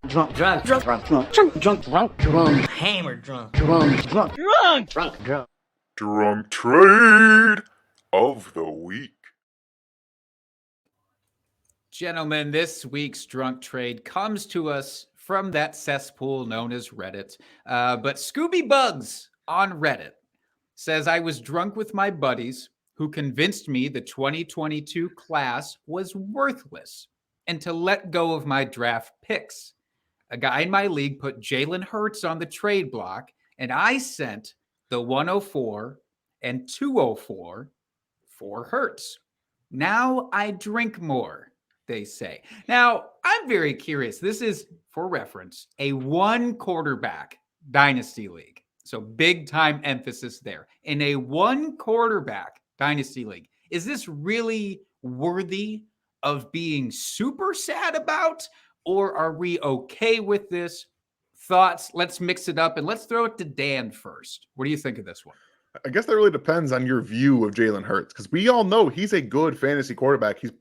Drunk. Drunk. Drunk. Drunk. Drunk. Drunk. Drunk. Drunk. Drunk. Hammered drunk. Drunk. Drunk. Drunk. Drunk. Drunk. Drunk trade of the week. Gentlemen, this week's drunk trade comes to us from that cesspool known as Reddit. But Scoobybugs on Reddit says, I was drunk with my buddies who convinced me the 2022 class was worthless and to let go of my draft picks. A guy in my league put Jalen Hurts on the trade block, and I sent the 104 and 204 for Hurts. Now I drink more, they say. Now, I'm very curious. This is, for reference, a one quarterback dynasty league. So big time emphasis there. In a one quarterback dynasty league, is this really worthy of being super sad about? Or are we okay with this? Thoughts? Let's mix it up and let's throw it to Dan first. What do you think of this one? I guess that really depends on your view of Jalen Hurts, because we all know he's a good fantasy quarterback. He's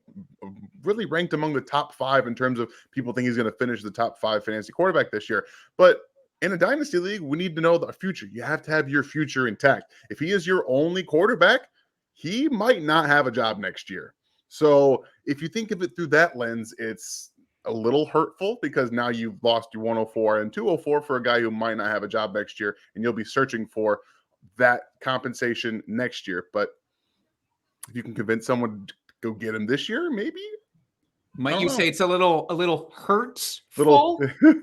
really ranked among the top 5 in terms of people think he's going to finish the top 5 fantasy quarterback this year. But in a dynasty league, we need to know the future. You have to have your future intact. If he is your only quarterback, he might not have a job next year. So if you think of it through that lens, it's a little hurtful because now you've lost your 104 and 204 for a guy who might not have a job next year, and you'll be searching for that compensation next year. But if you can convince someone to go get him this year, maybe. Might you say it's a little Little,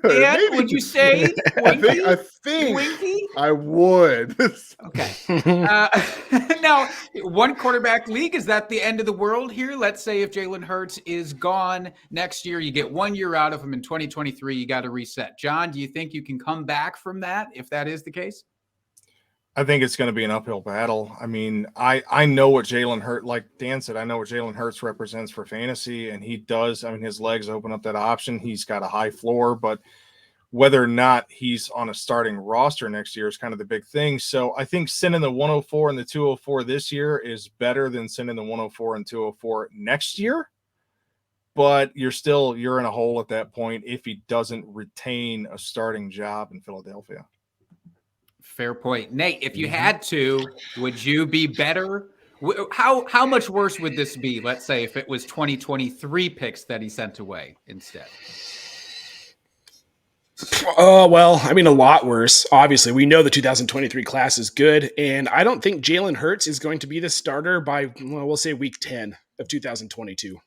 Dan, would you say winky? I think Winky? I would. Okay. Now, one quarterback league, is that the end of the world here? Let's say if Jalen Hurts is gone next year, you get 1 year out of him in 2023, you got to reset. John, do you think you can come back from that if that is the case? I think it's going to be an uphill battle. I mean, I know what Jalen Hurts, like Dan said, I know what Jalen Hurts represents for fantasy, and he does. I mean, his legs open up that option. He's got a high floor, but whether or not he's on a starting roster next year is kind of the big thing. So I think sending the 104 and the 204 this year is better than sending the 104 and 204 next year. But you're in a hole at that point if he doesn't retain a starting job in Philadelphia. Fair point. Nate, if you had to, would you be better? How much worse would this be, let's say, if it was 2023 picks that he sent away instead? Well, I mean, a lot worse. Obviously, we know the 2023 class is good, and I don't think Jalen Hurts is going to be the starter by, we'll say week 10 of 2022.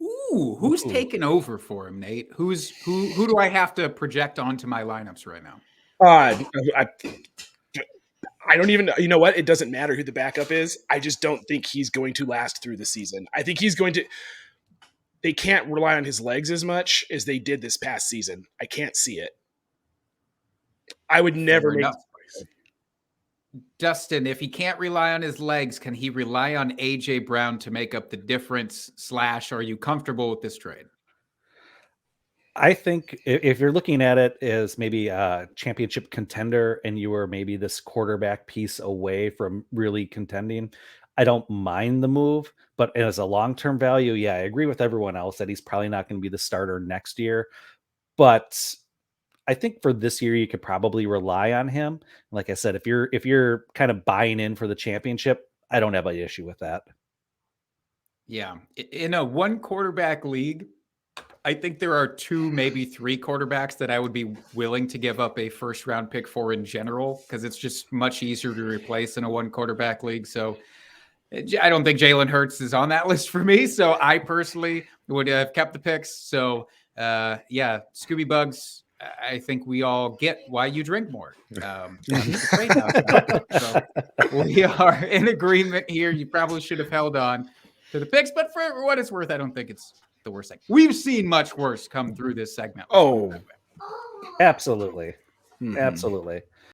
Ooh, who's taking over for him, Nate? Who do I have to project onto my lineups right now? I don't even know. You know what? It doesn't matter who the backup is. I just don't think he's going to last through the season. I think he's going to – they can't rely on his legs as much as they did this past season. I can't see it. I would never make – Dustin, if he can't rely on his legs, can he rely on A.J. Brown to make up the difference / are you comfortable with this trade? I think if you're looking at it as maybe a championship contender and you were maybe this quarterback piece away from really contending, I don't mind the move. But as a long-term value, yeah, I agree with everyone else that he's probably not going to be the starter next year. But I think for this year, you could probably rely on him. Like I said, if you're kind of buying in for the championship, I don't have an issue with that. Yeah. In a one quarterback league, I think there are 2, maybe 3 quarterbacks that I would be willing to give up a first round pick for in general, because it's just much easier to replace in a one quarterback league. So I don't think Jalen Hurts is on that list for me. So I personally would have kept the picks. So yeah, Scoobybugs, I think we all get why you drink more. So we are in agreement here. You probably should have held on to the picks, but for what it's worth, I don't think it's the worst thing. We've seen much worse come through this segment. Oh, absolutely. Mm-hmm. Absolutely.